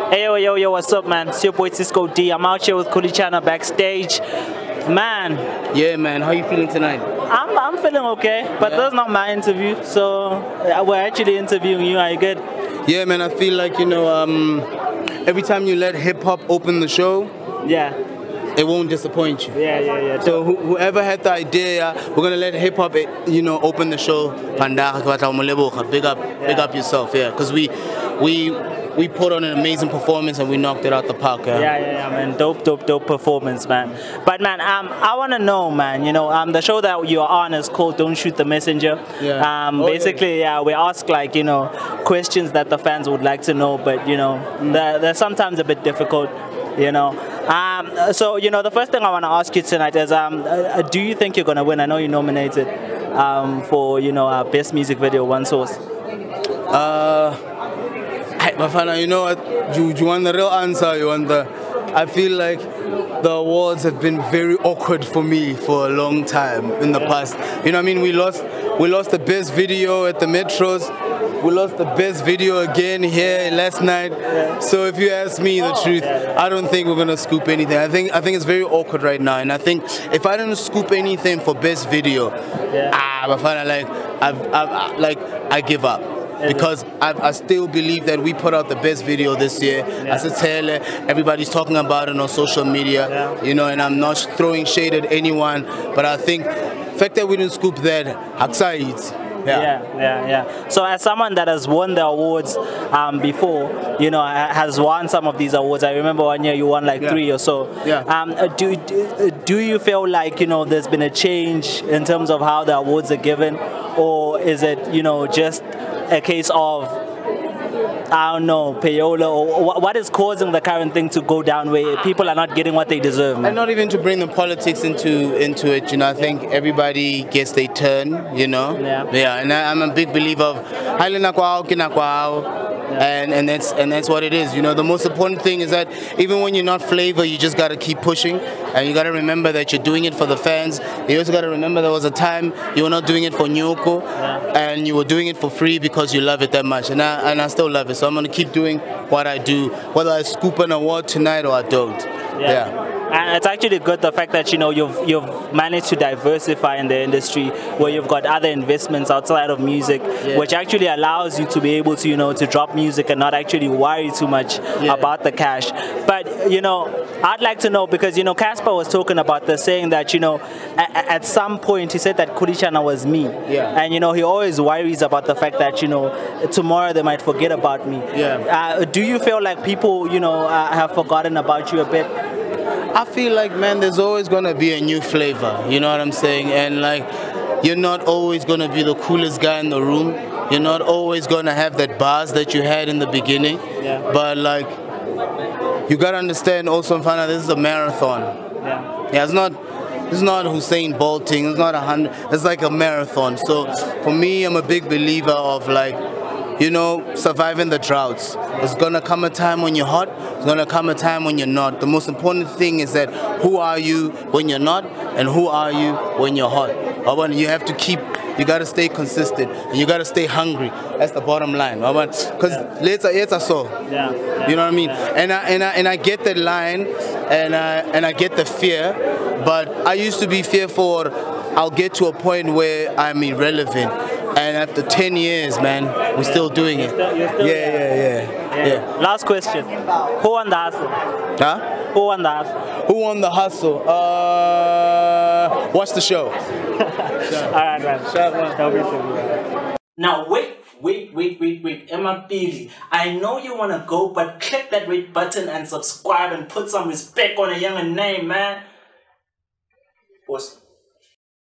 Hey, yo, what's up, man? It's your boy Cisco D. I'm out here with Khuli Chana backstage. Man. Yeah, man. How you feeling tonight? I'm feeling okay, but that's not my interview, so we're actually interviewing you. Are you good? Yeah, man. I feel like, every time you let hip-hop open the show, yeah, it won't disappoint you. Yeah. So whoever had the idea, we're gonna let hip hop, open the show. Big up yourself, yeah. Because we put on an amazing performance and we knocked it out the park. Yeah, man. Dope performance, man. But man, I wanna know, man. The show that you're on is called "Don't Shoot the Messenger." Yeah. Basically, we ask questions that the fans would like to know, but they're sometimes a bit difficult. So the first thing I want to ask you tonight is, do you think you're gonna win? I know you're nominated for best music video, One Source. Bafana, you know what? You want the real answer. I feel like the awards have been very awkward for me for a long time in the past. You know what I mean? We lost the best video at the Metros. We lost the best video again here last night. Yeah. So if you ask me the truth, I don't think we're gonna scoop anything. I think it's very awkward right now, and I think if I don't scoop anything for best video, I give up. Because I still believe that we put out the best video this year. As a tailor, everybody's talking about it on social media, and I'm not throwing shade at anyone, but I think the fact that we didn't scoop that, Haksait. Yeah. So as someone that has won the awards before, has won some of these awards. I remember one year you won 3 or so. Yeah. Do you feel like there's been a change in terms of how the awards are given, or is it just a case of I don't know, payola, or what is causing the current thing to go down where people are not getting what they deserve, man? And not even to bring the politics into it, I think everybody gets their turn, Yeah, and I'm a big believer of and that's what it is. The most important thing is that even when you're not flavor, you just gotta keep pushing, and you gotta remember that you're doing it for the fans. You also gotta remember there was a time you were not doing it for Nyoko, and you were doing it for free because you love it that much, and I still love it. So I'm gonna keep doing what I do, whether I scoop an award tonight or I don't. Yeah. And it's actually good, the fact that you've managed to diversify in the industry, where you've got other investments outside of music, which actually allows you to be able to to drop music and not actually worry too much about the cash. But I'd like to know, because Casper was talking about this, saying that at some point he said that Khuli Chana was me, and he always worries about the fact that tomorrow they might forget about me. Do you feel like people have forgotten about you a bit? I feel like, man, there's always gonna be a new flavor, you know what I'm saying? And you're not always gonna be the coolest guy in the room. You're not always gonna have that buzz that you had in the beginning. But you gotta understand also, Mfana, this is a marathon. It's not Hussein bolting, it's not 100, it's like a marathon. So for me, I'm a big believer of surviving the droughts. There's gonna come a time when you're hot, there's gonna come a time when you're not. The most important thing is that who are you when you're not, and who are you when you're hot. You gotta stay consistent, and you gotta stay hungry. That's the bottom line. Because later so. You know what I mean? And I get that line, and I get the fear, but I used to be fearful I'll get to a point where I'm irrelevant. And after 10 years, man, we're still doing it. Yeah. Last question. Who won the hustle? Huh? Who won the hustle? Who won the hustle? Watch the show. Alright, man. Now wait. Emma Pili, I know you want to go, but click that red button and subscribe and put some respect on a younger name, man. Awesome.